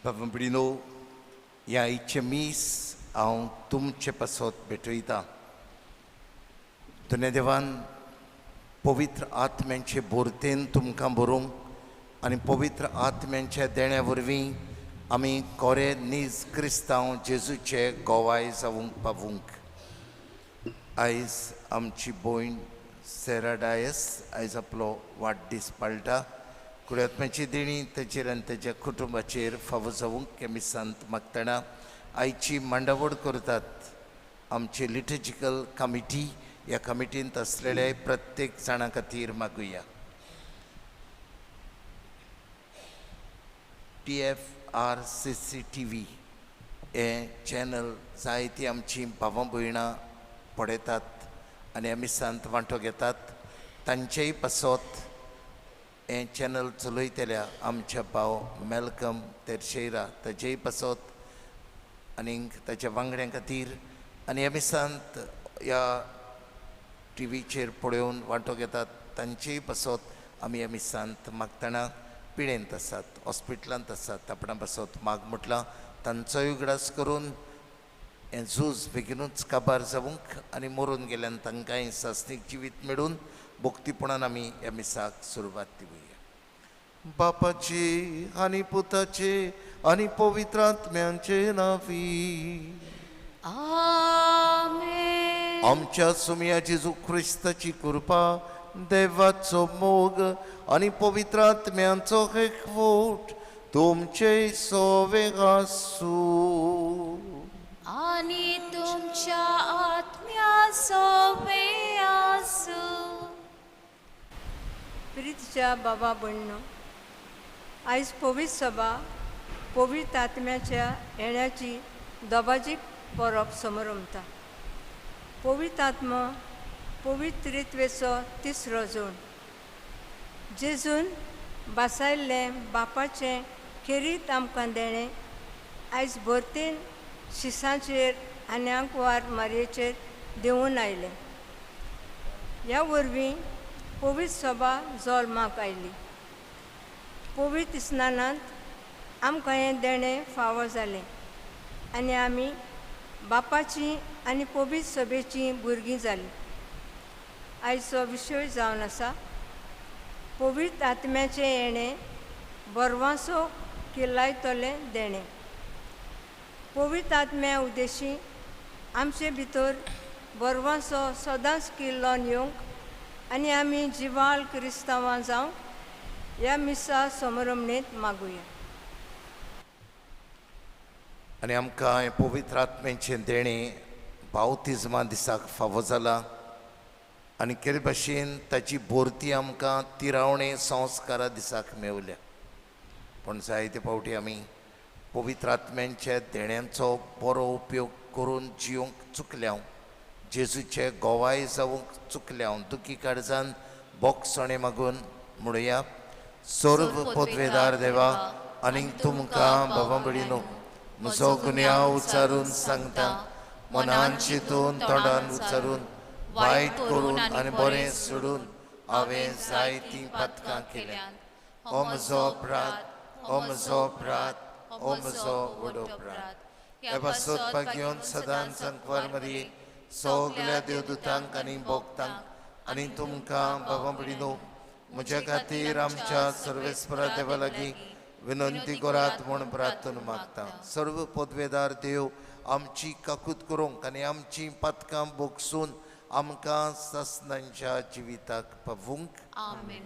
भावंभयणीनो, ह्या आयचे मीस हांव तुमचे पासत भेटयता. दुने देवान पवित्र आत्म्यांचे बोरतेन तुमकां बरोवंक आनी पवित्र आत्म्यांच्या देण्या वरवीं आमी कोरे नीज क्रिस्तांव जेजूचे गोवाय जावंक पावूंक. आयज आमची भयण सेरा डायस आयज आपलो वाडदीस पाळटा. कुड्यात्म्याची देणी तेचेर आनी तेच्या कुटुंबाचेर फावो जावंक आमी सांत मागतना आयची मांडावळ करतात. आमची लिटर्जिकल कमिटी, ह्या कमिटींत असलेले प्रत्येक जाणा खातीर मागुया. TFRCC-TV हे चॅनल जायतीं आमची भावां भयणां पळयतात आनी आमी सांत वांटो घेतात. तांचेय पासत हे चॅनल चलयतल्या आमच्या भाव मेलकम तेर्शेरा ताचेय पासत आनीक ताच्या वांगड्यां खातीर आनी आमी सांत ह्या टीव्हीचेर पळोवन वांटो घेतात तांचेय पासत आमी सांत मागतना पिडेंत आसात, हॉस्पिटलांत आसात, आपणा पासत माग म्हटलां तांचोय उगडास करून हें झूज बेगीनूच काबार जावंक आनी मरून गेल्यान तांकांय सासणीक जिवीत मेळून भोक्तीपणान आमी ह्या मिसाक सुरवात दिवया. बापाचे आनी पुताचे आनी पवित्र आत्म्यांचे नांवी आमेन. आमच्या सुमया जेजू ख्रिस्ताची कृपा, देवाचो मोग आनी पवित्र आत्म्यांचो एकवट तुमचे सोबत आसूं आनी तुमच्या आत्म्या सोबत आसूं. प्रीतच्या बाबा भयणो, आयज पवित्र सभा पवित्र आत्म्याच्या येण्याची दोबाजीक परब समोर उमता. पवित्र आत्मा पवित्रित्वेचो तिसरो जोड. जेजून बासायल्लें बापाचें खेरीत आमकां देणें आयज भरतेन शिसांचेर आनी आंकवार मारयेचेर देंवून आयलें. ह्या वरवीं पवित्र सभा जल्माक आयली. पवित्र स्नानांत आमकां हें देणें फावो जालें आनी आमी बापाची आनी पवित्र सभेची भुरगीं जालीं. आयचो विशय जावन आसा पवित्र आत्म्याचें येणें बरवांसो किल्लायतलें देणें. पवित्र आत्म्या उद्देशी आमचे भितर बरवांसो सदांच किल्लोन येवंक आनी आमी जिवाळ क्रिस्तांवां जावंक ह्या मिसा समरमणेंत मागुया. आनी आमकां हें पवित्र आत्म्याचें देणें बावतिजमा दिसाक फावो जाला आनी केरे भाशेन ताची बोरती आमकां तिरावणे संस्कारा दिसाक मेवल्या. पूण जायते फावटी आमी पवित्र आत्म्यांच्या देण्यांचो बरो उपयोग करून जिवंक चुकल्याव, जेजूचे गोवाय जावंक चुकल्याव दुखी काळजान बोगसणे मागून म्हणुया. सर्व पोदवेदार देवा, आनीक तुमकां भावांभयणीनो, म्हजो गुन्यांव उच्चारून सांगता, मनान चिंतून तोंडान उच्चारून वायट करून आनी बरें सोडून हांवें जायतीं पातकां केल्यात. हो म्हजो अपराध, हो म्हजो अपराध, हो म्हजो व्हड अपराध. ह्या पासोदपाक घेवन सदांच संकवार मरये, सगल्या देवदूतांक आनी भोगतांक आनी तुमकां भावांभयणीनो, म्हज्या खातीर आमच्या सर्वेस्परा देवा लागीं विनंती करात म्हूण प्रार्थना मागता. सर्व पदवेदार देव आमची काकूत करूंक आनी आमची पातकां भोगसून आमकां ससनांच्या जिविताक पावूंक. आमेन.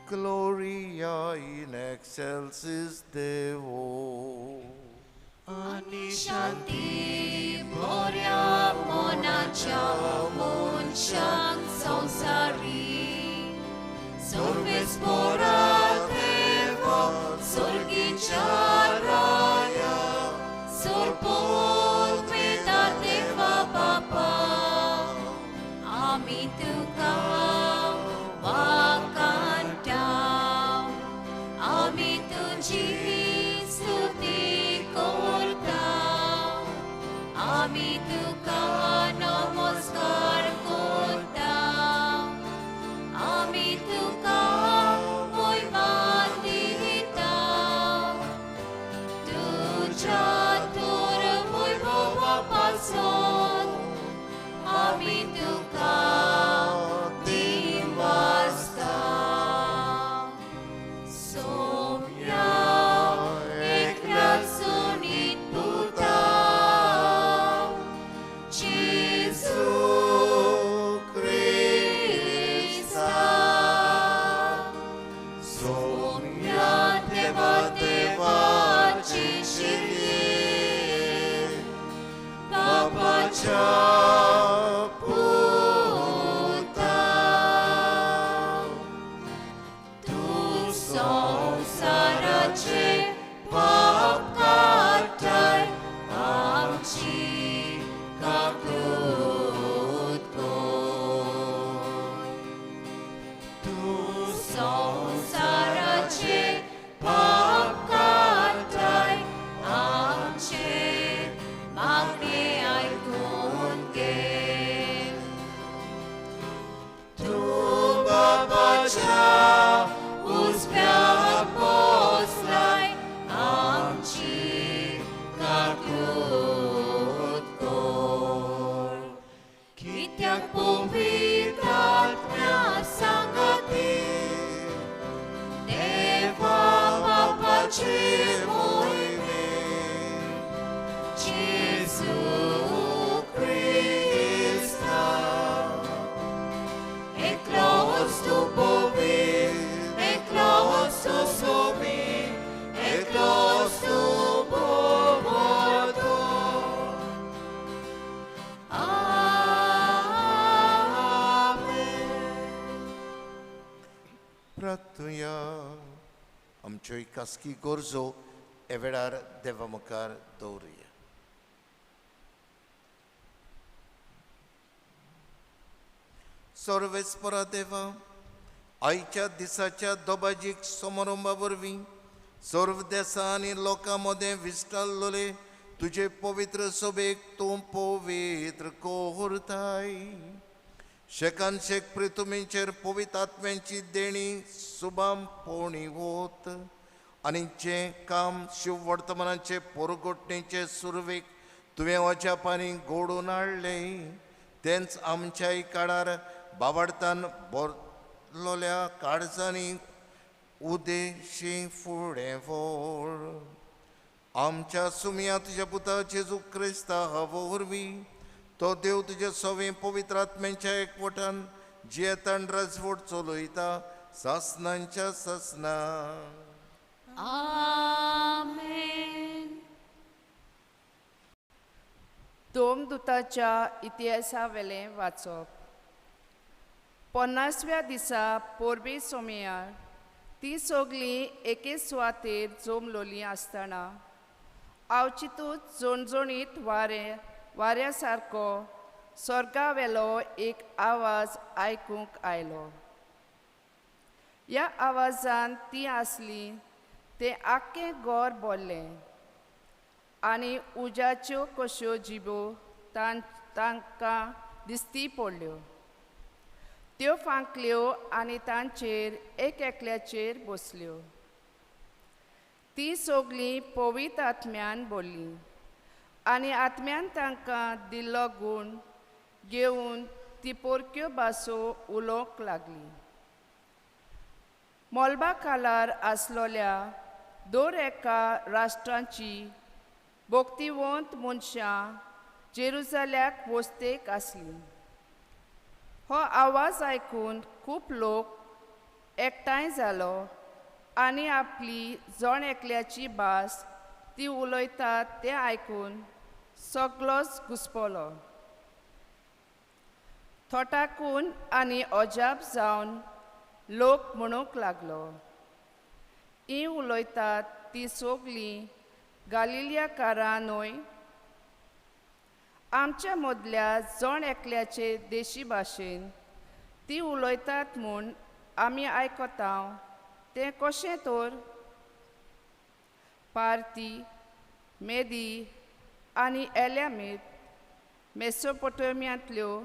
Gloria in excelsis Deo. आणि शांती बऱ्या मनाच्या मनशांक संवसारी सर्वेस्परा देवा सर्गीच्या राया सर्पोल मेदा देवा बापा आमी तुका वाकांता आमी तुजी स्तुती करता आमी तुका नमस्कार करता आमी तुका मोहिमान दिता तुज्या तोर वैभवा पासून आमी तुका दिवासता सोम्या एकल्या सोनीत पुता जेजू क्रिस्ता सोम्या देवा देवाची शिर्ये बापाच्या पुता तू संसाराचे पाप काढताय आमची काकूत कर तू संसाराचे पाप काढताय आमचे मागणे ऐकून घे तू बाबाच्या उजव्याक बसलाय आमची काकूत कर कित्याक पवित्र आत्म्या सांगाती देवा बापाचे मोहिमे जेजू क्रिस्ता एकलो वस्तू पवित्र एकलो वस्तू सोमी एकलो वस्तू बोबोतो आमेन. प्रार्थुया. आमच्यो खासगी गरजो हे वेळार देवा मुखार दवरुया. सर्वेस्परा देवा, आयच्या दिसाच्या दोबाजीक समारंभा वरवीं सर्व देशां आनी लोकां मदें विस्तारलोले तुझे पवित्र सोबेक तूं पवित्र कोरताय. शेकान शेक प्रितुमीचेर पवित्र आत्म्यांची देणी सुबाम पोवणी होत आनी जें काम शिव वर्तमानाचे पोरगोटणेचे सुरवेक तुवें वच्या पानी घोडून हाडलें तेंच आमच्याय काळार बावडतान भरलोल्या काळजांनी उदेशी फुडें व्हर. आमच्या सुमिया तुज्या पुता जेजू क्रिस्ता वरवीं तो देव तुजे सवें पवित्र आत्म्याच्या एकवटान जियेतान राजवट चलयता सासनांच्या सासना. आमेन. दोमदुताच्या इतिहासावेलें वाचप. 50व्या दिसा पोरबी सोमियार ती सगळीं एके सुवातेर जमलोलीं आसतना आवचितूच जोणजोणीत वाऱ्या सारको स्वर्गावेलो एक आवाज आयकूंक आयलो. ह्या आवाजान ती आसली तें आख्खें गोर भरलें आनी उज्याच्यो कश्यो जिबो तांकां दिश्टी पडल्यो. त्यो फांकल्यो आनी तांचेर एक एकल्याचेर बसल्यो. ती सगळीं पवित्र आत्म्यान भरलीं आनी आत्म्यान तांकां दिल्लो गूण घेवन ती परक्यो भासो उलोवंक लागलीं. मोलबा कालार आसलोल्या दर एका राष्ट्रांची भोक्तिवंत मनशां जेरुसल्याक वस्तेक आसलीं. हो आवाज आयकून खूब लोक एकठांय जालो आनी आपली जण एकल्याची भास ती उलयतात तें आयकून सगळोच घुस्पलो. थोटाकून आनी अजाप जावन लोक म्हणूंक लागलो, "ही उलयतात ती सगळीं गालिलियाकारां न्हय? आमच्या मदल्या जण एकल्याचे देशी भाशेन ती उलयतात म्हूण आमी आयकता तें कशें तर? पार्ती, मेदी आनी एल्यामीत, मेसोपोटेमियांतल्यो,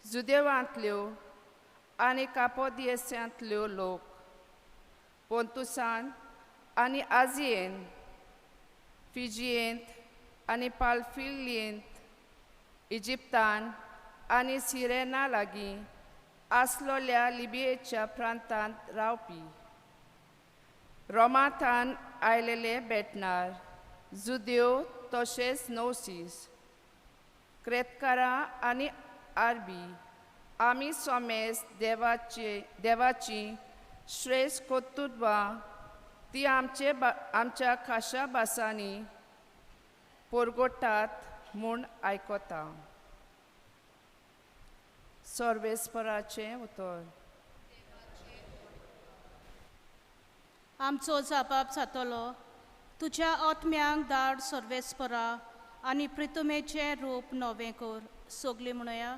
जुदेवांतल्यो आनी कापोदियेसांतल्यो लोक, पोंतुसान आनी आजियेन, फिजियेंत आनी पाल्फिलियेंत, इजिप्तान आनी सिरेना लागीं आसलोल्या लिबियेच्या प्रांतांत रावपी, रोमांतान आयलेले बेटणार, जुदेव तशेंच नवसीस, क्रेतकारां आनी आरबी, आमी सोमेस देवाची श्रेश्ठ कर्तुत्वां ती आमच्या खाशा भासांनी परगोडटात म्हूण आयकता." सर्वेस्पराचें उतर. आमचो जबाब जातलो, तुज्या आत्म्यांक धाड सर्वेस्परा आनी प्रितुमेचें रूप नवें कर. सगळीं म्हणया,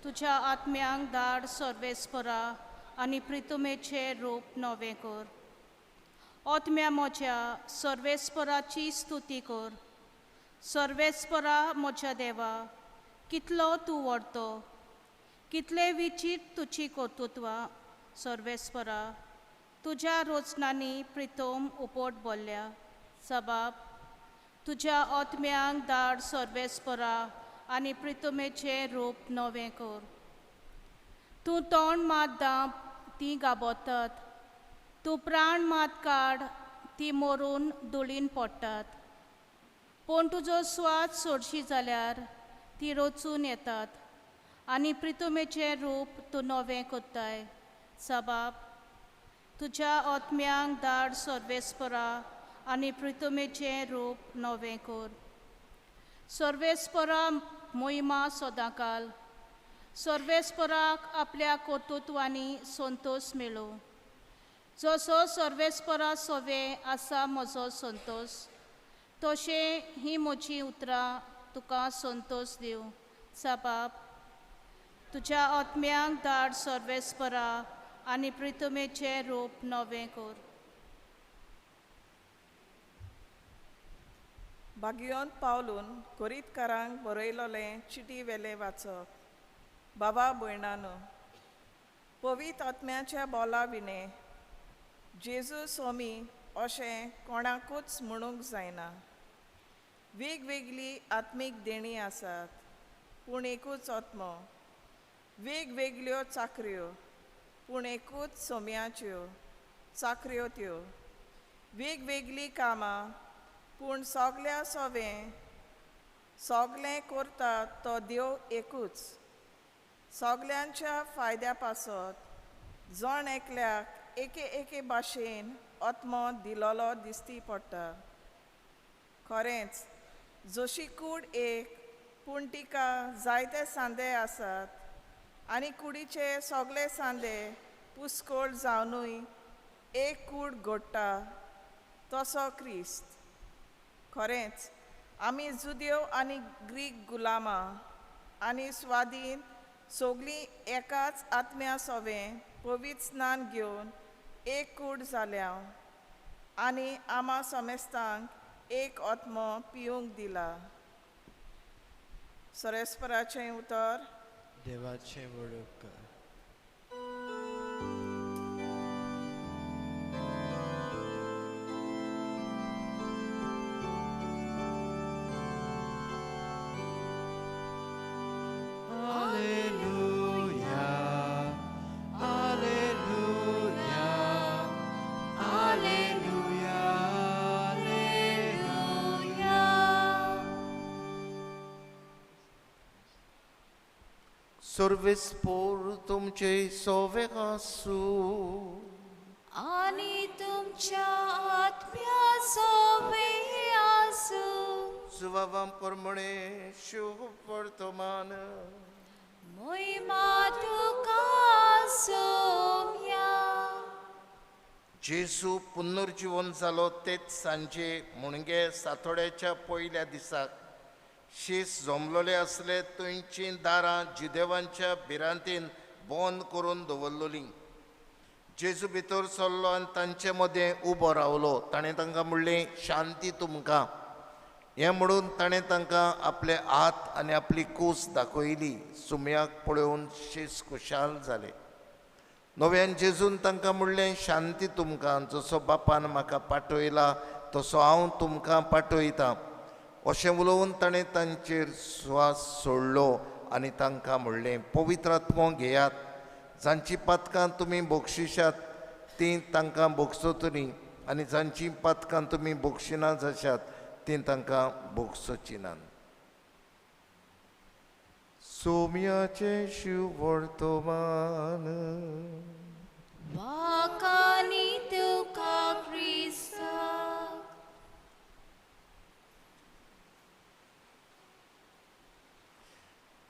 तुज्या आत्म्यांक धाड सर्वेस्परा आनी प्रितुमेचें रूप नवें कर. आत्म्या म्हज्या सर्वेस्पराची स्तुती कर. सर्वेस्परा म्हज्या देवा, कितलो तूं व्हडतो, कितले विचित्र तुजी कर्तुत्वां. सर्वेस्परा, तुज्या रोचनांनी प्रितम उपोट भरल्या. जबाब, तुज्या आत्म्यांक धाड सर्वेस्परा आनी प्रितुमेचें रूप नवें कर. तूं तोंड मात दांप तीं गाबोतात, तूं प्राण मात काड तीं मरून धुळीन पडटात. पूण तुजो स्वाद सोडशी जाल्यार तीं रचून येतात आनी प्रितुमेचें रूप तूं नवें कोत्ताय. जबाब, तुज्या आत्म्यांक धाड सर्वेस्परा आनी प्रितुमेचें रूप नवें कर. सर्वेस्परा मोहिमा सदांकाल. सर्वेस्पराक आपल्या कर्तुत्वांनी संतोश मेळो. जसो सर्वेस्परा सवें आसा म्हजो संतोश, तशें ही म्हजी उतरां तुका संतोश दिवं. जबाब, तुज्या आत्म्यांक धाड सर्वेस्परा आनी प्रितुमेचें रूप नवें कर. भाग्योन पावलून कोरीतकारांक बरयलोलें चिटी वेले वाचप बाबा भयणानो पवित्र आत्म्याच्या बोला विणे जेजू स्वामी अशें कोणाकूच म्हणूंक जायना वेगवेगळी आत्मीक देणी आसात पूण एकूच आत्मो वेगवेगळ्यो चाकऱ्यो पूण एकूच सोम्याच्यो चाकऱ्यो त्यो वेगवेगळी कामां पूण सगल्या सोवें सगलें करता तो देव एकूच सगल्यांच्या फायद्या पासत जण एकल्याक एके एके भाशेन आत्मो दिलोलो दिसती पडटा खरेंच जशी कूड एक पूण तिका जायते सांदे आसात आनी कुडीचे सगळे सांदे पुस्कोळ जावनूय एक कूड घडटा तसो क्रिस्त खरेंच आमी जुदेव आनी ग्रीक गुलामां आनी स्वाधीन सगळीं एकाच आत्म्या सोवें पवित्र स्नान घेवन एक कूड जाल्या आनी आमा समेस्तांक एक आत्मो पिवंक दिला सरेस्पराचें उतर देवाचे वडोवकार सर्वेस पोर तुमचे सोवे आसू आणि तुमच्या आत्म्या सोबे आसू सुवावां परमणे शुभ वर्तमान मोहिमा तुका सोम्या जेजू पुनर्जीवन जालो तेच सांजे मुणगे सातोड्याच्या पयल्या दिसाक शीस जमलोले असले थंयचीं दारां जुदेवांच्या भिरांतीन बंद करून दवरलोलीं जेजू भितर सरलो आनी तांचे मदें उबो रावलो ताणें तांकां म्हणलें शांती तुमकां हें म्हणून ताणें तांकां आपले हात आनी आपली कूस दाखयली सुमयाक पळोवन शीस खुशाल जाले नव्यान जेजून तांकां म्हणलें शांती तुमकां जसो बापान म्हाका पाठयला तसो हांव तुमकां पाठयतां अशें उलोवन ताणें तांचेर स्वास सोडलो आनी तांकां म्हणलें पवित्र आत्मो घेयात जांची पातकां तुमी बक्षिशात तीं तांकां बक्षतली आनी जांची पातकां तुमी बक्षिना जाशात तीं तांकां बक्षची नात सोम्याचे शिव वर्तमान वाकानी तुका क्रिस्ता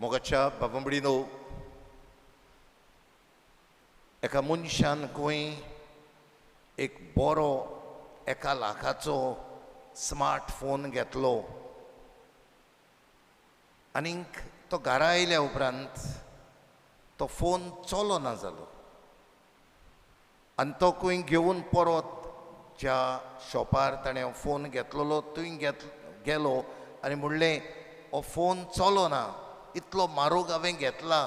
मोगाच्या बाबंबडीनो एका मनशान खंय एक बरो 1 लाखाचो स्मार्टफोन घेतलो आनीक तो घरा आयल्या उपरांत तो फोन चलना जालो आनी तो खंय घेवन परत ज्या शॉपार ताणें फोन घेतलेलो थंय गेलो आनी म्हणलें हो फोन चलना इतलो म्हारग हांवें घेतला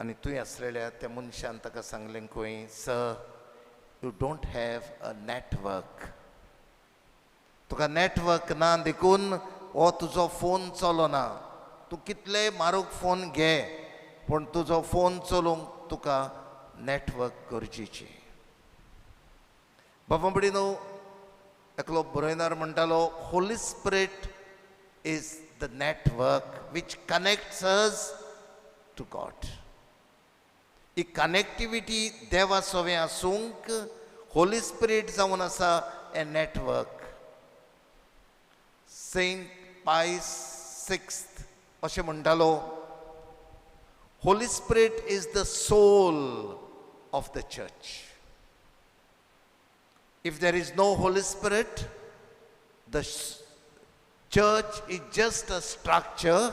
आनी थंय आसलेल्या त्या मनशान ताका सांगलें खंय sir you don't have a network Tuka network ना देखून हो तुजो फोन चलना तूं कितलेय म्हारग फोन घे पूण तुजो फोन चलोवंक तुका नेटवर्क गरजेचें बाबा एकलो बरयणार म्हणटालो holy spirit is the network which connects us to God. ही कनेक्टिविटी देवा सोवे आसूंक होली स्पिरीट जावन आसा a network saint Pius sixth अशें म्हणटालो holy spirit is the soul of the church if there is no holy spirit the church is just a structure,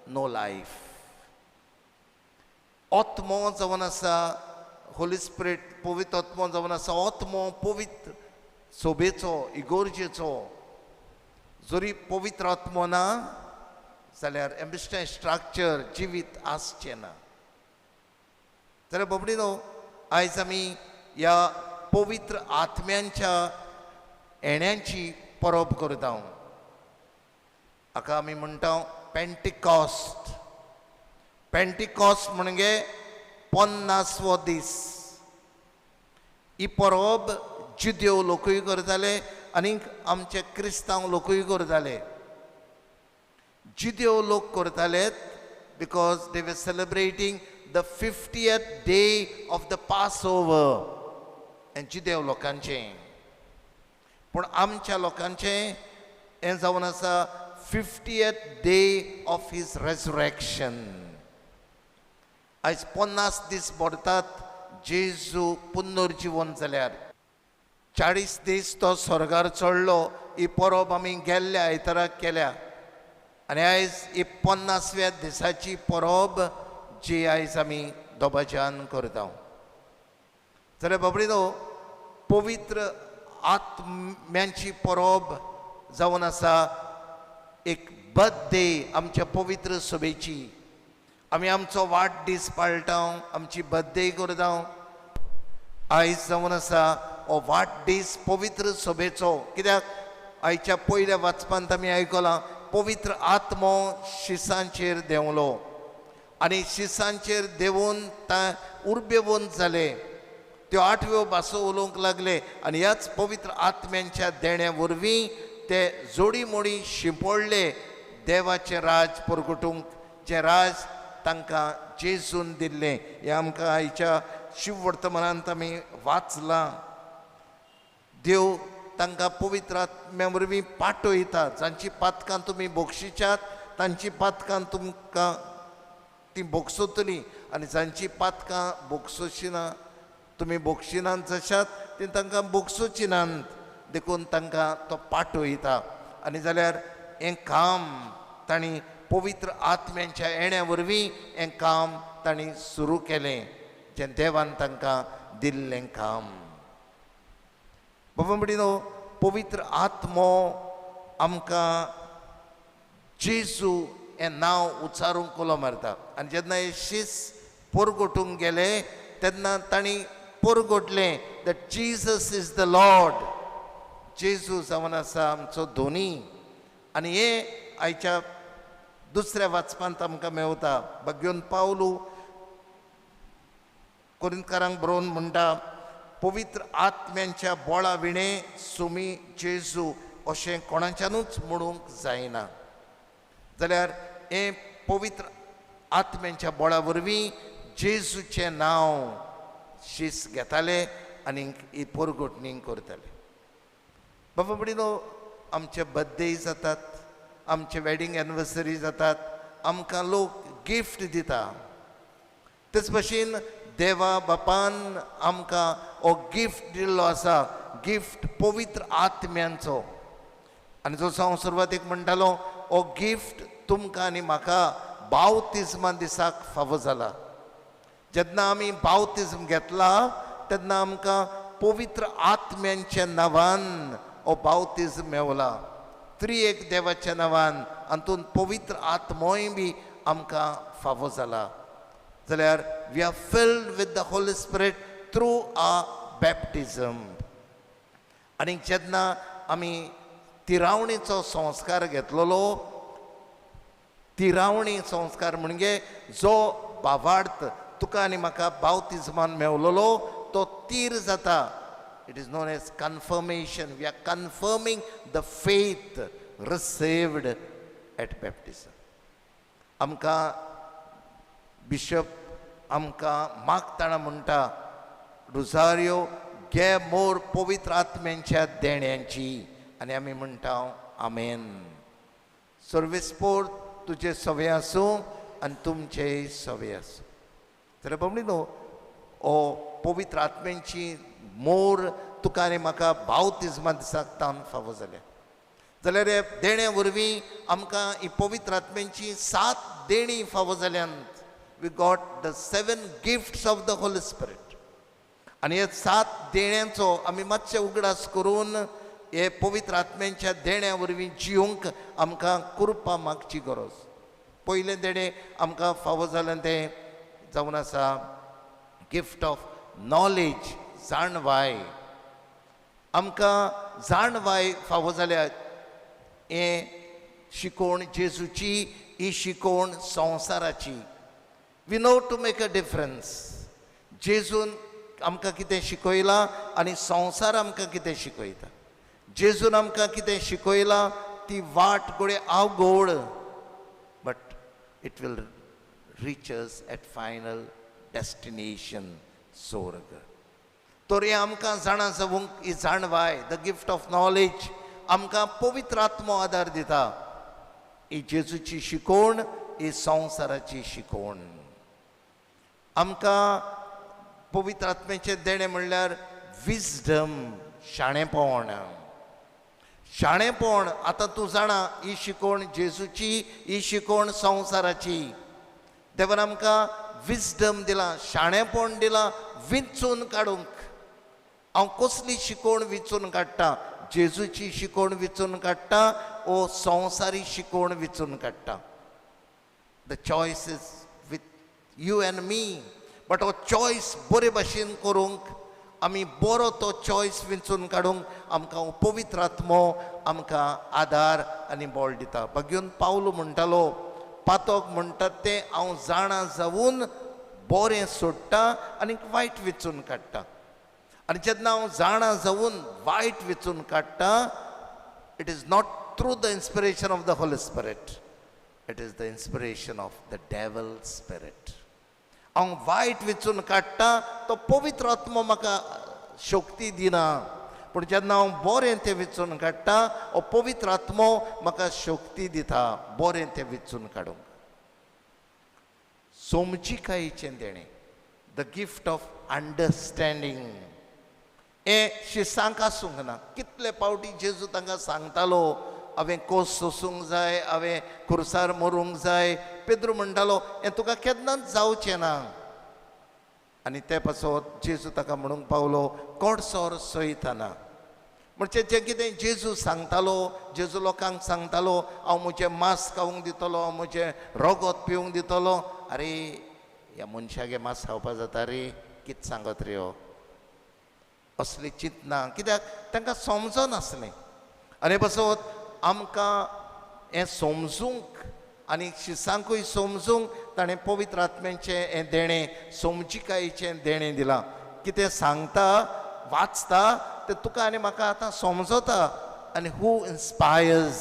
no life. Atmo जावन आसा Holy spirit पवित्र आत्मो जावन आसा आत्मो पवित्र सोबेचो इगोर्जेचो जोरी पवित्र आत्मो ना जाल्यार हें बेश्टें स्ट्रक्चर जिवीत आसचें ना. जाल्यार बाबडीनो आयज आमी ह्या पवित्र आत्म्यांच्या येण्याची परब करता. हाका आमी म्हणटा पेंटिकॉस्ट. पेंटिकॉस्ट म्हणजे 50वो दीस. ही परब जुदेव लोकूय करताले आनी आमचे क्रिस्तांव लोकूय करताले. जुदेव लोक करताले because they were celebrating the 50th day of the Passover. हें जुदेव लोकांचें. पूण आमच्या लोकांचें हें जावन आसा 50th day of his resurrection. आयज 50 दीस भरतात जेजू पुनर्जीवन जाल्यार. 40 दीस तो स्वर्गार चडलो. ही परब आमी गेल्ल्या आयताराक केल्या आनी आयज ही 50व्या दिसाची परब जी आयज आमी दोबाज्यान करता. जाल्यार बाबडीनो पवित्र आत्म्यांची परब जावन आसा एक बर्थडे आमच्या पवित्र सभेची. आमी आमचो वाडदीस पाळटा, आमची बर्थडे करता. आयज जावन आसा हो वाडदीस पवित्र सभेचो. कित्याक आयच्या पयल्या वाचपांत आमी आयकलां पवित्र आत्मो शिसांचेर देंवलो आनी शिसांचेर देंवून उर्बेवंत जाले. त्यो 8व्यो भासो उलोवंक लागले आनी ह्याच पवित्र आत्म्यांच्या देण्या वरवीं ते जोडी मोडी शिंपडले देवाचें राज परगटूंक, जें राज तांकां जेजून दिल्लें. हें आमकां आयच्या शिव वर्तमानांत आमी वाचलां. देव तांकां पवित्र आत्म्या वरवीं पाठयता. जांची पातकां तुमी बक्षिशात तांची पातकां तुमकां ती बक्षतली आनी जांची पातकां बक्षिना तुमी बक्षिनांत जशात ती तांकां बक्षुचिनांत देखून तांकां तो पाठयता. आनी जाल्यार हें काम तांणी पवित्र आत्म्यांच्या येण्या वरवीं हें काम तांणी सुरू केलें, जें देवान तांकां दिल्लें काम. बाबा म्हणिनो पवित्र आत्मो आमकां जेजू हें नांव उच्चारूंक कोलो मारता. आनी जेन्ना हे शीस परगटूंक गेले तेन्ना तांणी परगटलें that Jesus is the Lord. जेजू जावन आसा आमचो धोनी. आनी हें आयच्या दुसऱ्या वाचपांत आमकां मेवता. भगवंत पावलू कोरिंथकारांक बरोवन म्हणटा पवित्र आत्म्यांच्या बोळा विणे सुमी जेजू अशें कोणाच्यानूच म्हणूंक जायना. जाल्यार हें पवित्र आत्म्यांच्या बोळा वरवीं जेजूचें नांव शीस घेताले आनी ही परगटणी करताले. बाबा म्हणिनो आमचे बर्थडे जातात, आमचे वेडिंग एनिवर्सरी जातात, आमकां लोक गिफ्ट दिता. तेच भशेन देवा बापान आमकां हो गिफ्ट दिल्लो आसा, गिफ्ट पवित्र आत्म्यांचो. आनी जसो हांव सुरवातेक म्हणटालो हो गिफ्ट तुमकां आनी म्हाका बावतिजमा दिसाक फावो जाला. जेन्ना आमी बावतिजम घेतला तेन्ना आमकां पवित्र आत्म्यांच्या नांवान हो बावतिजम मेवला. त्रिएक देवाच्या नांवान हातूंत पवित्र आत्मोय बी आमकां फावो जाला. जाल्यार we are filled with the Holy Spirit through our baptism. आनी जेन्ना आमी तिरावणेचो संस्कार घेतलेलो, तिरावणी संस्कार म्हणजे जो भावार्थ तुका आनी म्हाका बावतिजमान मेवलेलो तो तीर जाता. It is known as confirmation. We are confirming the faith received at baptism. आमकां बिशप आमकां मागतना म्हणटा रुजारियो घे मोर पवित्र आत्म्यांच्या देण्यांची. आनी आमी म्हणटा आमेन. सर्वेस्पोर तुजे सवे आसूं आनी तुमचेय सवे आसूं. जाल्यार बाबडीनो हो पवित्र आत्म्यांची मोर तुका आनी म्हाका बावतिजमा दिसाक तावन फावो जाल्या. जाल्यार हे देण्या वरवीं आमकां ही पवित्र आत्म्यांची 7 देणी फावो जाल्यांत. We got the 7 gifts of the Holy spirit. आनी हे 7 देण्यांचो आमी मातशें उगडास करून हे पवित्र आत्म्यांच्या देण्या वरवीं जिवंक आमकां कृपा मागची गरज. पयलें देणें आमकां फावो जालें तें जावन आसा गिफ्ट ऑफ नॉलेज, जाणवाय. आमकां जाणवाय फावो जाल्या. हें शिकोवण जेजूची, ही शिकोवण संवसाराची. We know to make a difference. जेजून आमकां कितें शिकयलां आनी संवसार आमकां कितें शिकयता. जेजून आमकां कितें शिकयलां ती वाट गोडे अवघड, but it will reach us at final destination, स्वर्ग. तर हें आमकां जाणा जावंक ही जाणवाय, द गिफ्ट ऑफ नॉलेज आमकां पवित्र आत्मो आदार दिता. ही जेजूची शिकोवण, ही संवसाराची शिकोवण. आमकां पवित्र आत्म्याचें देणें म्हणल्यार विजडम, शाणेपण. शाणेपण आतां तूं जाणा ही शिकोवण जेजूची, ही शिकोवण संवसाराची. देवान आमकां विजडम दिलां, शाणेपण दिलां विंचून काडूंक. हांव कसली शिकोवण विंचून काडटां? जेजूची शिकोवण विंचून काडटां ओ संवसारी शिकोवण विंचून काडटां? The choice is with you and me. But हो चॉयस बरे भाशेन करूंक, आमी बरो तो चॉयस विंचून काडूंक आमकां हो पवित्र आत्मो आमकां आदार आनी बळ दिता. भगवंत पावलो म्हणटालो, पातोक म्हणटात तें हांव जाणा जावून बरें सोडटा आनी वायट वेंचून काडटा. आनी जेन्ना हांव जाणा जावून वायट वेंचून काडटा, it is not through the inspiration of the Holy spirit, it is the inspiration of the devil spirit. हांव वायट वेंचून काडटा तो पवित्र आत्मो म्हाका शक्ती दिना, पूण जेन्ना हांव बरें तें वेंचून काडटा हो पवित्र आत्मो म्हाका शक्ती दिता बरें तें वेंचून काडूंक. सोमजीकायेचें देणें, द गिफ्ट ऑफ अंडरस्टँडींग. हें शिसांक आसूंक ना. कितले फावटी जेजू तांकां सांगतालो हांवें कोस सोसूंक जाय, हांवें खुर्सार मरूंक जाय. पेद्रू म्हणटालो हें तुका केन्नाच जावचें ना. आनी ते पासत जेजू ताका म्हणूंक पावलो कोडसोर सयतना. म्हणजे जें कितें जेजू सांगतालो, जेजू लोकांक सांगतालो हांव म्हजें मांस खावंक दितलो, हांव म्हजें रगत पिवंक दितलो. अरे ह्या मनशागे मांस खावपा जाता रे, कितें सांगत रे हो, असलें चिंतना. कित्याक तांकां समजनासलें. आनी पासत आमकां हें समजूंक आनी शिसांकूय समजूंक ताणें पवित्र आत्म्याचें हें देणें, सोमजीकायेचें देणें दिलां. कितें सांगता, वाचता तें तुका आनी म्हाका आतां समजता. आनी who inspires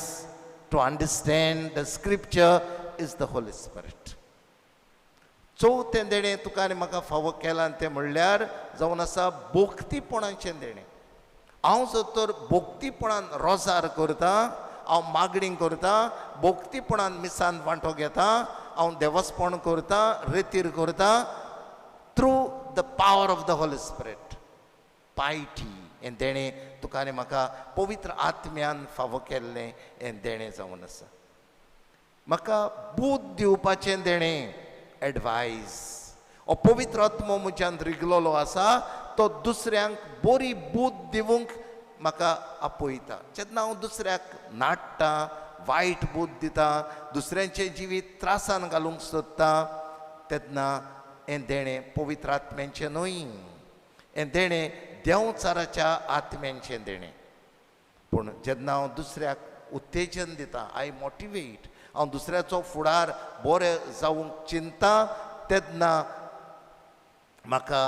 to understand the scripture is the Holy Spirit. चवथें देणें तुका आनी म्हाका फावो केलां तें म्हणल्यार जावन आसा भोक्तीपणाचें देणें. हांव जर तर भोक्तीपणान रोजार करता, हांव मागणी करता, भोक्तीपणान मिसान वांटो घेता, हांव देवस्पण करता, रेतीर करता, through the power of the Holy spirit. Piety हें देणें तुका आनी म्हाका पवित्र आत्म्यान फावो केल्लें हें देणें जावन आसा. म्हाका बूद दिवपाचें देणें, एडवायस. हो पवित्र आत्मो म्हज्यान रिगलोलो आसा, तो दुसऱ्यांक बरी बूद दिवंक म्हाका आपयता. जेन्ना हांव दुसऱ्याक नाडटा, वायट बूद दिता, दुसऱ्यांचें जिवीत त्रासान घालूंक सोदता, तेन्ना हें देणें पवित्र आत्म्याचें न्हय, हें देणें देंवचाराच्या आत्म्यांचें देणें. पूण जेन्ना हांव दुसऱ्याक उत्तेजन दिता, आय मोटिवेट, हांव दुसऱ्याचो फुडार बरें जावंक चिंता, तेन्ना म्हाका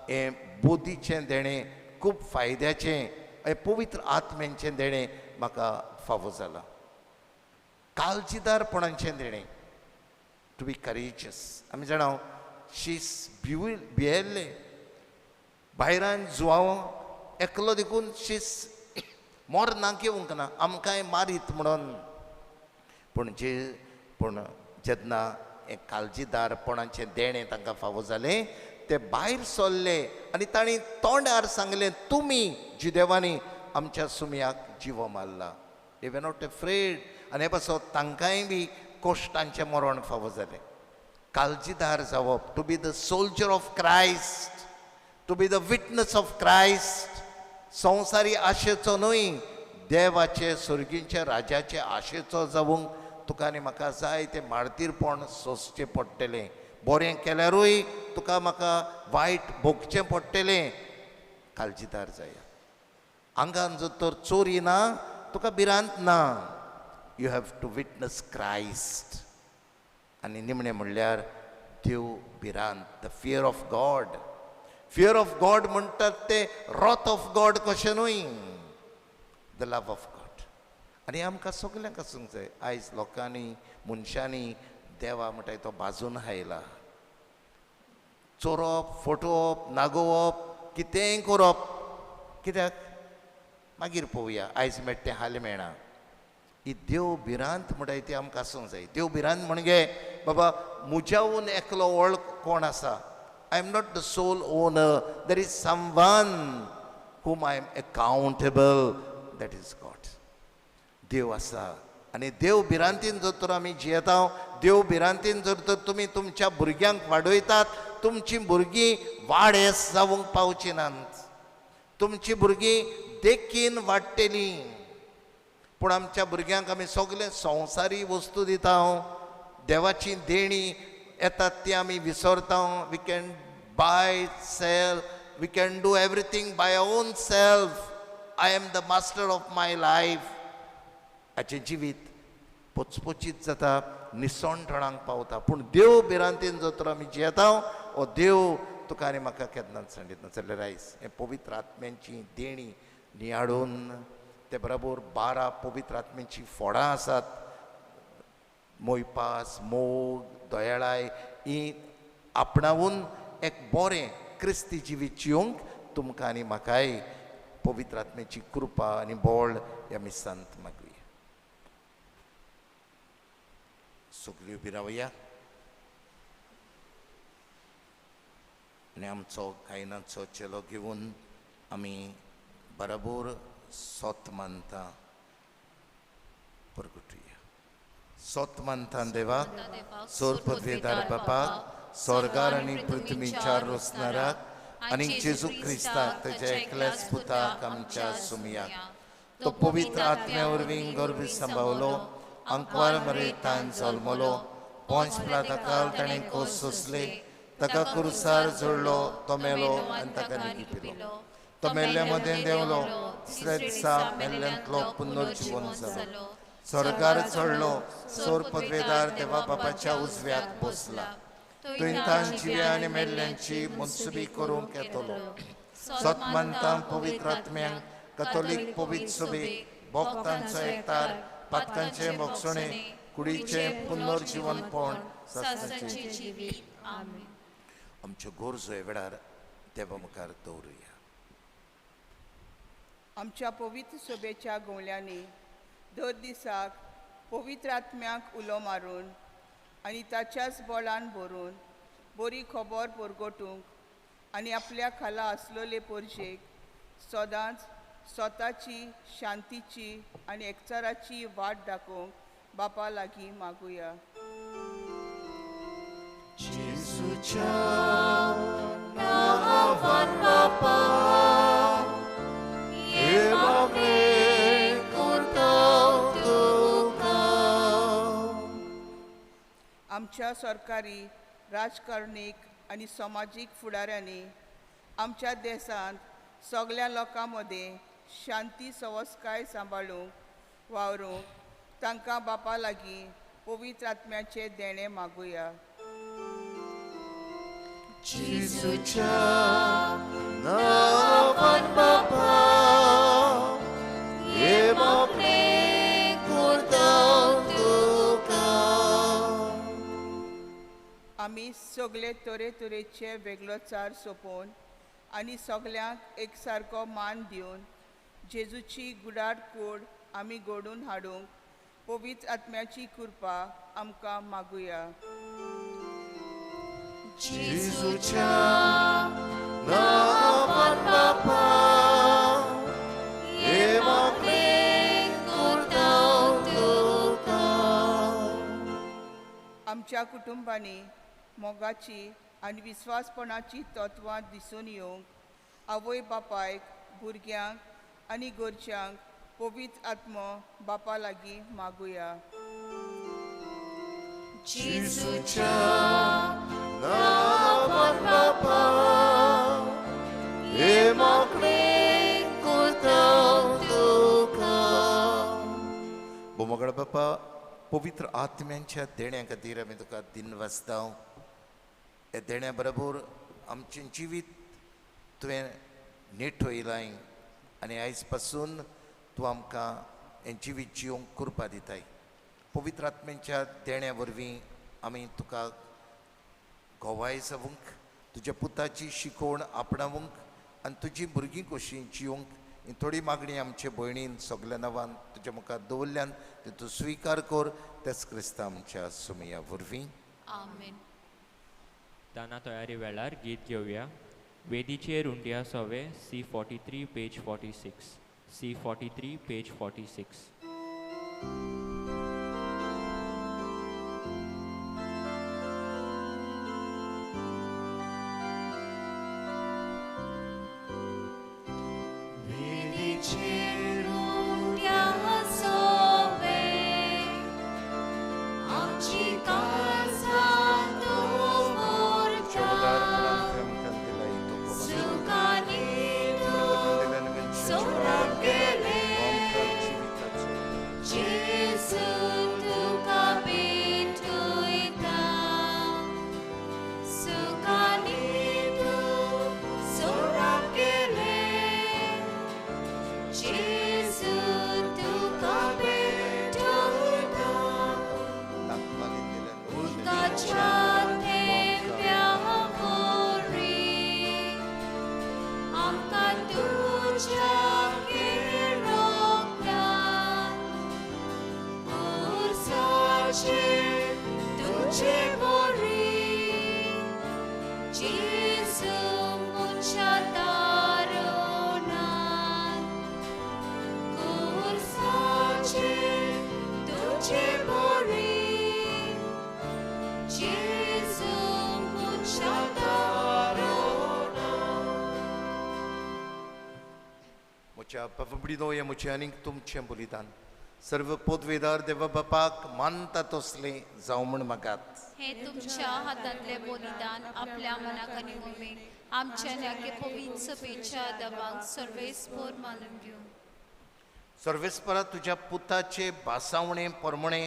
हें बोधीचें देणें खूब फायद्याचें, हें पवित्र आत्म्याचें देणें म्हाका फावो जालां. काळजीदारपणाचें देणें, टू बी करेजियस. आमी जाणा शीस भियेल्ले भायरान जुवांव एकलो देखून शीस मोर नाक येवंक ना, आमकांय मारीत म्हणून. पूण जेन्ना हें काळजीदारपणाचें देणें तांकां फावो जालें, ते भायर सरले आनी तांणी तोंडार सांगलें तुमी जिदेवानी आमच्या सुमयाक जिवो मारला. दे वर नॉट अफ्रेड. आनी हे पासत तांकांय बी कोश्टांचें मरण फावो जालें. काळजीदार जावप, to be the soldier of Christ, to be the witness of Christ. संवसारी आशेचो न्हय, देवाचे सुर्गींच्या राजाचे आशेचो जावंक तुका आनी म्हाका जाय ते मार्तीरपण सोंसचें पडटलें. बरें केल्यारूय तुका म्हाका वायट भोगचें पडटलें. काळजीदार जाया. आंगान जर तर चोरी ना तुका भिरांत ना. You have to witness Christ. आनी निमणें म्हणल्यार देव भिरांत. The fear of God. Fear of God म्हणटात ते रॉथ ऑफ गॉड कशें न्हय. The love of God. आनी आमकां सगल्यांक आसूंक जाय. आयज लोकांनी मनशांनी देवा म्हणटाय तो बाजून हायला. चोरप, फटोवप, नागोवप, कितेंय करप. कित्याक? मागीर पळोवया. आयज मेळटा तें हालीं मेळना. ही देव भिरांत म्हणटाय ती आमकां आसूंक जाय. देव भिरांत म्हणजे बाबा म्हज्याहून एकलो वळख कोण आसा. I am not the sole owner. There is someone whom I am accountable. That is God. देव आसा. आनी देव भिरांतीन जर तर आमी जियेता, देव भिरांतीन जर तर तुमी तुमच्या भुरग्यांक वाडयतात, तुमचीं भुरगीं वाडेस जावंक पावची नात. तुमचीं भुरगीं देखीन वाडटलीं. पूण आमच्या भुरग्यांक आमी सगळे संवसारी वस्तू दिता. देवाची देणी येतात ती आमी विसरता. We can by, self, we can do everything by our own self. I am the master of my life. हाचें जिवीत पोचपोचीत जाता, निसणटणांक पावता. पूण देव भिरांतीन जर तर आमी जियेता, हो देव तुका आनी म्हाका केन्नाच सांडीत ना. जाल्यार आयज हे पवित्र आत्म्यांची देणी नियाडून ते बरोबर 12 पवित्र आत्म्यांची फोडां आसात. मोयपास, मोग, दयाळाय ही आपणावून एक बरें क्रिस्ती जिवीत जियोंक तुमकां आनी म्हाकाय पवित्र आत्म्याची कृपा आनी बोळ ह्या मिसांत मागुया. सगळीं उबी रावया. आनी आमचो गायनाचो चेलो घेवन आमी बरोबर सोत मानता परगटुया. सोत मानता देवाक, सोर पदवेदार बापाक, स्वर्गार आनी पृथ्वीच्या रोसणाराक आनी जेजू क्रिस्ताक तेच्या एकल्याच पुताक आमच्या सुमयाक, तो पवित्र आत्म्या वरवीं गर्भ सांबाळलो, अंकवार मरेतान जल्मलो, पोंच पिलाताकाल ताणें कोस सोंसले, ताका क्रुसार जोडलो, तो मेलो आनी ताका न्ही पिलो. तो मेल्ल्या मदें देंवलो, तिसऱ्या दिसा मेल्ल्यांतलो पुनर्जीवन जालो, स्वर्गार चडलो, सोर पदवेदार देवा बापाच्या उजव्याक बसला. थंय तान जिव्या आनी मेल्ल्यांची मनसुबी करूंक येतलो. सोत मानता पवित्र आत्म्यांक, कॅथोलीक पवित्र सभेक, भक्तांचो एकठार, पातकांचे मोक्षणे, कुडीचें पुनर्जीवनपण, सासणाचें जिवीत. आमीन. आमच्यो गरजो ह्या वेळार देवा मुखार दवरुया. आमच्या पवित्र सभेच्या गवळ्यांनी दर दिसाक पवित्र आत्म्याक उलो मारून आनी ताच्याच बळान भरून बरी खबर परगटूंक आनी आपल्या खाला आसलोले परशेक सदांच स्वताची शांतीची आनी एकचाराची वाट दाखोवंक बापा लागीं मागुया. आमच्या सरकारी, राजकारणीक आनी समाजीक फुडाऱ्यांनी आमच्या देशांत सगळ्या लोकां मदें शांती संवस्काय सांबाळूंक वावरूंक तांकां बापा लागीं पवित्र आत्म्याचे देणे मागुया. आमी सगळे तरेतरेचे वेगळोचार सोंपोवन आनी सगल्यांक एकसारको मान दिवन जेजूची गुडाड कूड आमी घडोवन हाडूंक पवित्र आत्म्याची कृपा आमकां मागुया. आमच्या कुटुंबांनी मोगाची आनी विस्वासपणाची तत्वां दिसून येवंक आवय बापायक, भुरग्यांक आनी घरच्यांक पवित्र आत्मो बापा लागीं मागुया. जेसूच्या नावान बापा हे मागणे करता तुका. बोमगळ बापा पवित्र आत्म्यांच्या देण्या खातीर आमी तुका दिनवासता. हे देण्या बरोबर आमचें जिवीत तुवें निठयलाय आनी आयज पासून तूं आमकां हें जिवीत जिवंक कृपा दिताय. पवित्र आत्म्यांच्या देण्या वरवीं आमी तुका घोवाय जावंक, तुज्या पुताची शिकोवण आपणावंक आनी तुजी भुरगीं कशीं जिवंक ही थोडी मागणी आमचे भयणीन सगल्या नवान तुज्या मुखार दवरल्यान ती तूं स्विकार कर. तेच क्रिस्तांव आमच्या सुमया वरवीं. आमेन. ताना तयारी वेळार गीत घेवया. वेदीचेर उंडिया सवे C43 पेज 46. C43 page 46. म्हज्या पवबडीनो हे म्हजें आनीक तुमचें बलिदान सर्व पोदवेदार देवा बापाक मानता तसलें जावं म्हण मागात. हे तुमच्या हातांतले बलिदान आपल्या मनाक आनी उमेद आमच्या न्याके पवित्र सभेच्या दबांक सर्वेस्पर मानून घेवन सर्वेस्परा तुज्या पुताचे भासावणे परमणे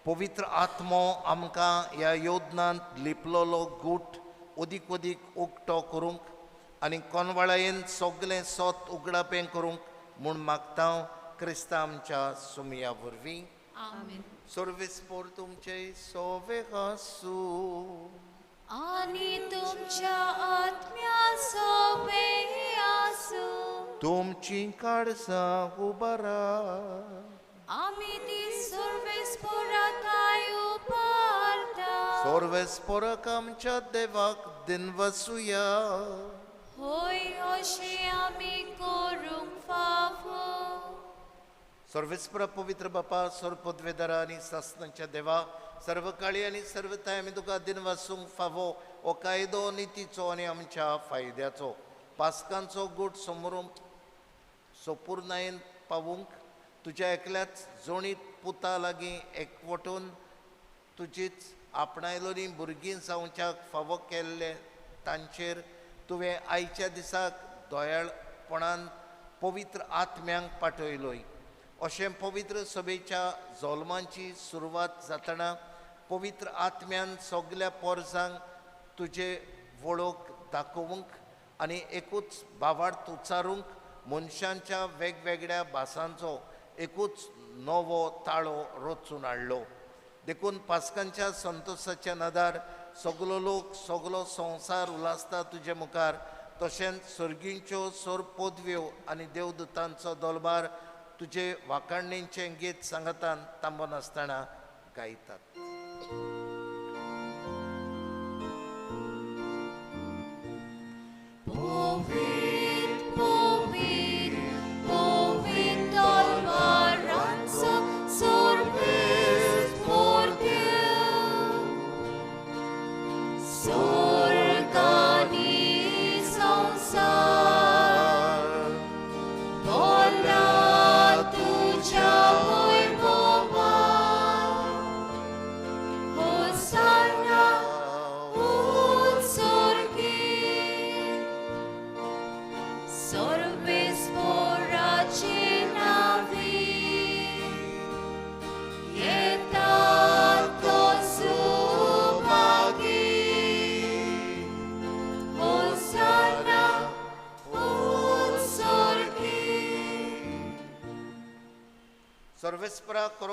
पवित्र आत्मो आमकां ह्या योजनांत लिपलोलो गूट अदीक अदीक उक्तो करूंक आनी कोनवाळायेन सगलें सोत उगडापें करूंक म्हूण मागता क्रिस्तांव आमच्या सुमया वरवीं. आमेन. सर्वेस्पर तुमचे सोवे आसूं आनी तुमच्या आत्म्या सोबे आसूं. तुमची काळजां उबारा. आमी ती सर्वेस्पराकाय उबारता. सर्वेस्पराक आमच्या देवाक दिनवसूया. होय अशें आमी करूंक फावो. सर्वेस्परा पवित्र बापा सर्वपदवेदारा आनी सासणांच्या देवा सर्व काळी आनी सर्व थाय आमी तुका दिन वासूंक फावो हो कायदो नितीचो आनी आमच्या फायद्याचो पास्कांचो गूट समोरूंक सोपूर्णायेन पावूंक तुज्या एकल्याच जोणीत पुता लागीं एकवटून तुजीच आपणायलोनी भुरगीं जावच्याक फावो केल्ले तांचेर तुवें आयच्या दिसाक दोयाळपणान पवित्र आत्म्यांक पाठयलोय. अशें पवित्र सभेच्या जल्मांची सुरवात जातना पवित्र आत्म्यान सगल्या पोरसांक तुजे वळख दाखोवंक आनी एकूच भावार्थ उच्चारूंक मनशांच्या वेगवेगळ्या भासांचो एकूच नवो ताळो रचून हाडलो. देखून पास्कांच्या संतोशाच्या नदार सगलो लोक सगलो संवसार उलासता तुजे मुखार तशेंच सर्गींच्यो सोर पदव्यो आनी देवदूतांचो दरबार तुजे वाखाणणेचें गीत सांगतान तांबो नासतना गायतात. Bola tu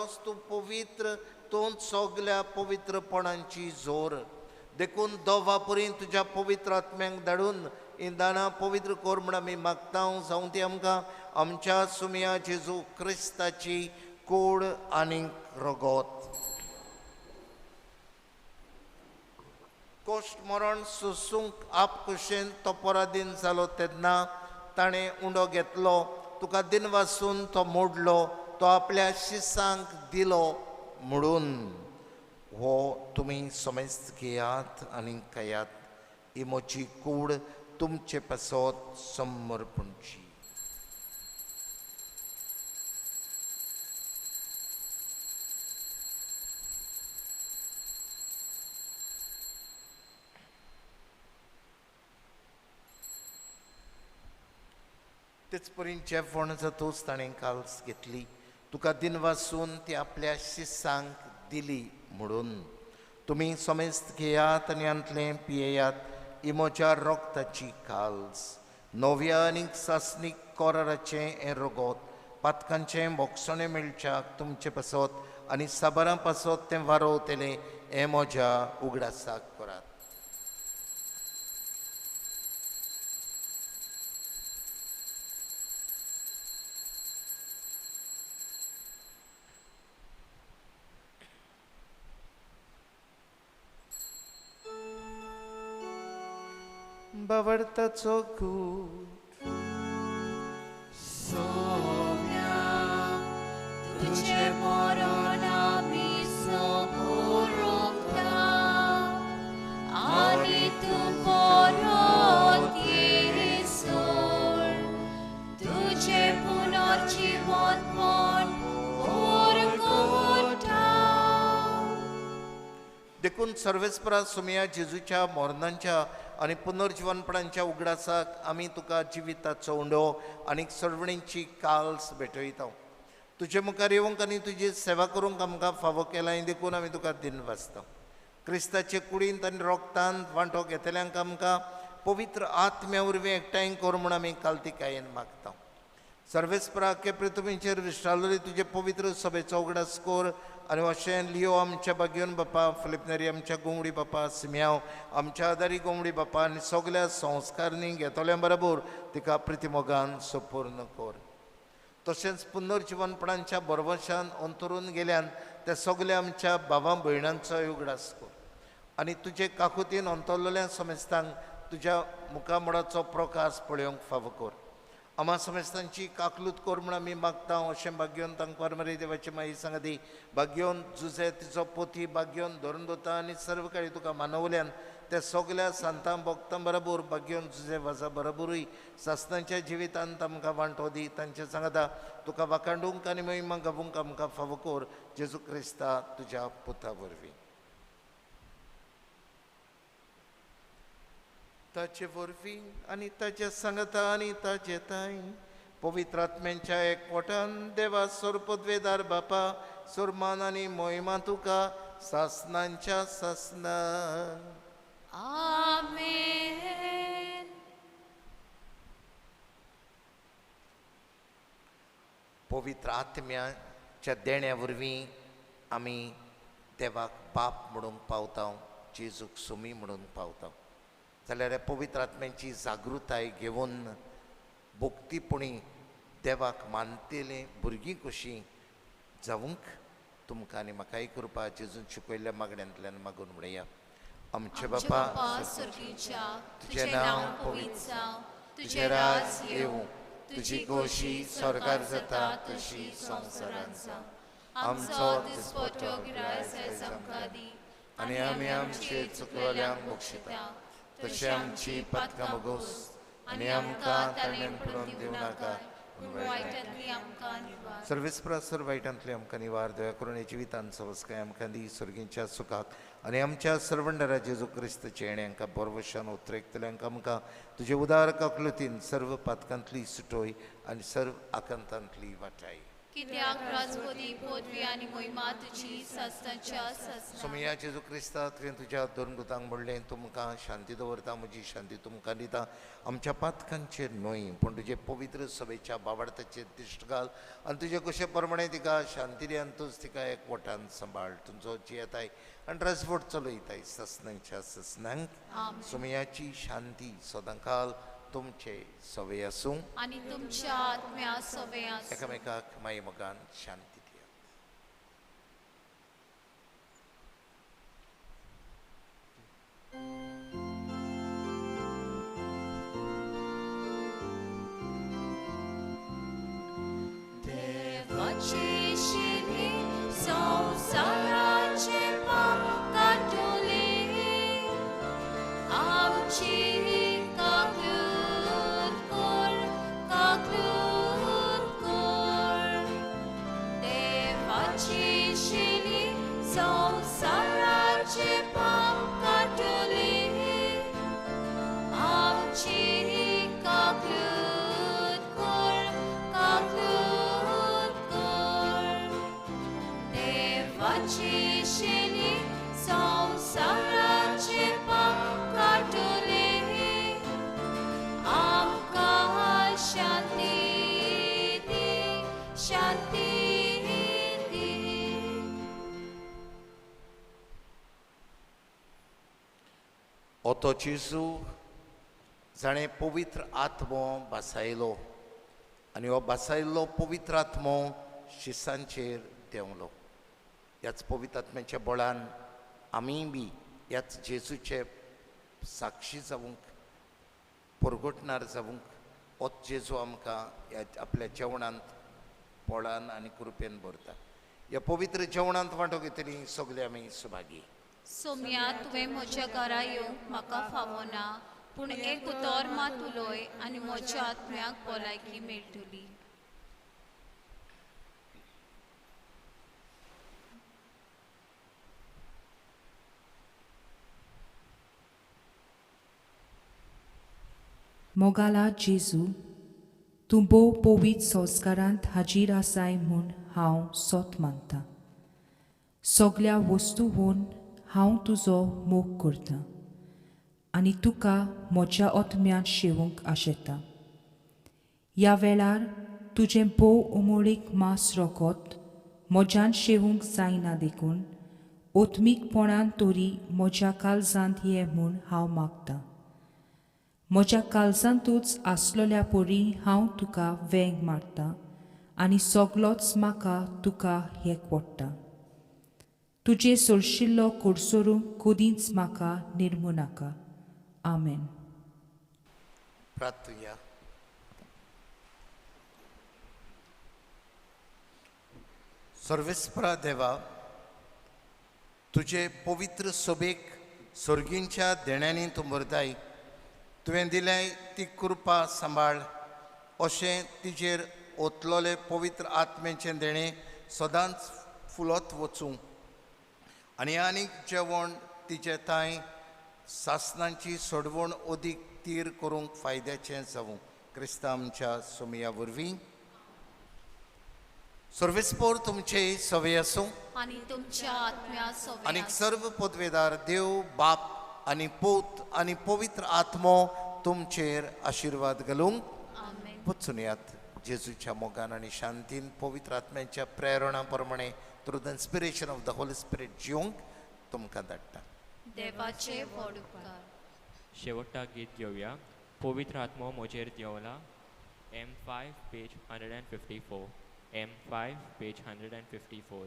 खरोच तूं पवित्र, तूंच सगल्या पवित्रपणांची जोर. देखून दोवा परी तुज्या पवित्र आत्म्यांक धाडून ही दानां पवित्र कोर म्हण आमी मागता. जावं ती आमकां आमच्या सुमया जेजू क्रिस्ताची कूड आनीक रगत. कोश्ट मरण सोसूंक आपकुशेन तो पराधीन जालो तेन्ना ताणें उंडो घेतलो. तुका दिन वासून तो मोडलो, तो आपल्या शिसांक दिलो म्हणून हो तुमी समेस्त घेयात आनी खायात. ही म्हजी कूड तुमचे पासत समर्पणची. तेच परीन जेवण जातूच ताणें काल्स घेतली. तुका दिन वासून ती आपल्या शिसांक दिली म्हणून तुमी समेस्त घेयात आनी अंतलें पियेयात. ही म्हज्या रोगताची काल्स. नव्या आनीक सासणीक कोराराचें हें रगत पातकांचें मोगसणें मेळच्याक तुमचे पासत आनी साबारां पासत तें वारोवतलें हें म्हज्या उगडासाक करात. बावडताचो कूट तुझे मरण आमी समोरुंक आनी तू परत येयसर तुझे पुनर्जीवनपण उरगवटा. देखून सर्वेस्परा सुमया जेजूच्या मरणांच्या आनी पुनर्जीवनपणांच्या उगडासाक आमी तुका जिविताचो उंडो आनीक सर्वणींची काल्स भेटयता. तुजे मुखार येवंक आनी तुजी सेवा करूंक आमकां फावो केलां देखून आमी तुका दिन वाचता. क्रिस्ताचे कुडींत आनी रोगतांत वांटो घेतल्यांक आमकां पवित्र आत्म्या वरवीं एकठांय कर म्हूण आमी काल्तिकायेन मागता. सर्वेस्परा पृथ्वीचेर विश्रालोली तुजे पवित्र सभेचो उगडास कर आनी अशें लियो आमच्या बागयोन बापा, फिलिपनेरी आमच्या गोंगडी बापा, सिम्याव आमच्या आदारी गोंगडी बापा आनी सगल्या संस्कारनी घेतल्या बरोबर तिका प्रितिमोगान सुपूर्ण कर. तशेंच पुनर्जीवनपणांच्या बरवशान अंतरून गेल्यान त्या सगल्या आमच्या भावां भयणांचोय उगडास कर आनी तुजे काकुतीन अंतरलेल्या समेस्तांक तुज्या मुखामोडाचो प्रकाश पळोवंक फावो कर. आम्हा समेस्तांची काकलूत कर म्हूण आमी मागता. अशें भाग्योन तांकां परमरे देवाची माई सांगाती भाग्योन जुजे तिचो पोती भाग्योन धरून दोता आनी सर्व काळी तुका मानवल्यान त्या सगल्या संतां भक्तां बरोबर भाग्योन जुजे वाजा बरोबरूय सासणांच्या जिवितांत आमकां वांटो दी. तांचे सांगता तुका वाखाणूंक आनी महिमा गावूंक आमकां फावो कर जेजू क्रिस्ता तुज्या पुता वरवीं. ताचे वरवीं आनी ताच्या सांगता आनी ताचे ताई पवित्र आत्म्यांच्या एकवटान देवा सोरपदवेदार बापा सुरमान आनी मोहिमा तुका सासणांच्या सासना. आमेन. पवित्र आत्म्याच्या देण्या वरवीं आमी देवाक बाप म्हणून पावता, जेजूक सुमी म्हणून पावता. जाल्यार ह्या पवित्र आत्म्याची जागृताय घेवन भोक्तीपणी देवाक मानतेले भुरगीं कशीं जावंक तुमकां आनी म्हाकाय कृपा जेजून शिकयल्ल्या मागण्यांतल्यान मागून म्हणया. आमचे बापा सुर्गीच्या तुझे नांव पवित्र जावं, तुझे राज येवं, तुजी खोशी स्वर्गार जाता तशी संवसारांत जावं. आमचो दिसपट्टो गिरायस आयज आमकां दी आनी आमी आमचे चुकलेल्यांक बक्षिता तशें आमची पातकां मागोस आनी आमकां ताणें पडून दिवं नाका पूण वायटांतली आमकां निवार. सर्वेस्परा सर्व वायटांतली आमकां निवार. दया करून जिवितांत सवस्काय आमकां दी सर्गींच्या सुखाक आनी आमच्या सर्वंडरा जेजू क्रिस्ताचे आनी हांकां बरवशान उतरेकतल्यांक आमकां तुजे उदार काकलुतीन सर्व पातकांतली सुटोय आनी सर्व आकांतांतली वाटाय. कित्याक राजपदी पदवी आनी मोहिमा तुजी सस्तांच्या सस्ता सोमया जेजू क्रिस्ता तुवें तुज्या दोन गुतांक म्हणलें तुमकां शांती दवरता म्हजी शांती तुमकां दिता आमच्या पातकांचेर न्हय पूण तुजे पवित्र सभेच्या बाबार्थाचेर दिश्ट घाल आनी तुजे कशे प्रमाणे तिका शांती दी आनी तूंच तिका एकवटान सांबाळ तुमचो जी येताय आनी राजवट चलयताय ससनांच्या ससनांक सोमयाची शांती सदांकाल तुमचे सवे आसूं आनी तुमच्या आत्म्या सवे आसूं एकामेकाक माई मोगान शांती दिया देवाचे शिरी संसाराचे पाप काटले आमची काकूर कोर देवाची शिरी संसाराचे पाप काटले आमची काकूर कोर देवाची शिरी संसाराचे पाप काटले आमकां शांती दी ओतो जेजू जाणें पवित्र आत्मो बसायलो आनी हो बसायल्लो पवित्र आत्मो शिसांचेर देंवलो ह्याच पवित्र आत्म्याच्या बळान आमी बी ह्याच जेजूचे साक्षी जावंक परगोटणार जावंक होच जेजू आमकां आपल्या जेवणांत पोळान आनी कृपेन भरता ह्या पवित्र जेवणांत वांटो घेतली सगळे आमी सुभागी सोम्या तुवें म्हज्या घरा येवंक म्हाका फावना पूण एक उतर मात उलय आनी म्हज्या आत्म्याक भलायकी मेळटली मोगाला जेजू तूं भोव पवित्र संस्कारांत हाजीर आसाय म्हूण हांव सोत मानता सगळ्या वस्तूंवन हांव तुजो मोग करतां आनी तुका म्हज्या आत्म्यान शेवूंक आशेता ह्या वेळार तुजें भोव उमळीक मास रोगोत म्हज्यान शेवूंक जायना देखून ओत्मीकपणान तरी म्हज्या काळजांत ये म्हूण हांव मागतां म्हज्या काळजांतूच आसलोल्या परी हांव तुका वेंग मारतां आनी सगळोच म्हाका तुका एकवडटा तुजे सोडशिल्लो कोडसोरूंक कदींच म्हाका निर्मू नाका आमेन प्रार्थुया सर्वेस्परा देवा तुजे पवित्र सोबेक सर्गींच्या देण्यांनी तूं भरताय तुवें दिलें ती कृपा सांबाळ अशें तिचेर ओतलोले पवित्र आत्म्याचें देणें सदांच फुलोत वचूं आनीक जेवण तिचे ताय सासणांची सोडवण ओदीक तीर करूंक फायद्याचें जावूं क्रिस्तां आमच्या सोमया वरवीं सर्वेस्पोर तुमचे सवे आसूं आनी तुमच्या आत्म्या सवे आनीक सर्व पदवेदार देव बाप आनी पूत आनी पवित्र आत्मो तुमचेर आशिर्वाद घालूंक आमेन वचून येयात जेजूच्या मोगान आनी शांतीन पवित्र आत्म्याच्या प्रेरणा प्रमाणे through the inspiration of the Holy Spirit जिवंक तुमकां धाडटा देवाचे व्हड उपकार शेवटचा गीत घेऊया पवित्र आत्मो म्हजेर देवला M5 पेज 154 M5 पेज 154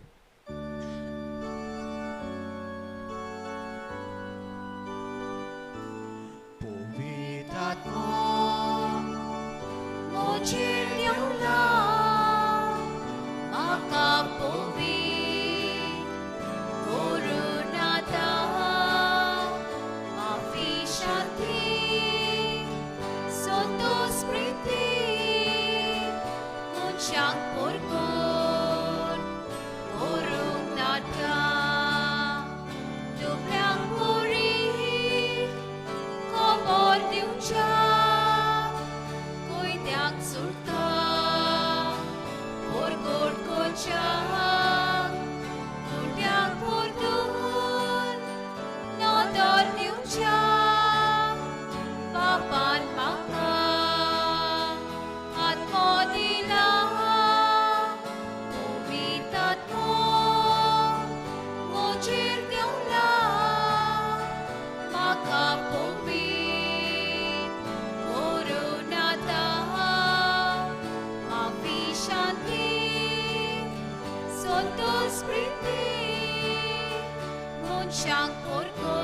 मोचेर देवला म्हाका पवित्र करून आतां माफी शांती संतोष प्रिती मनशांक परगोन मनशांक पोरको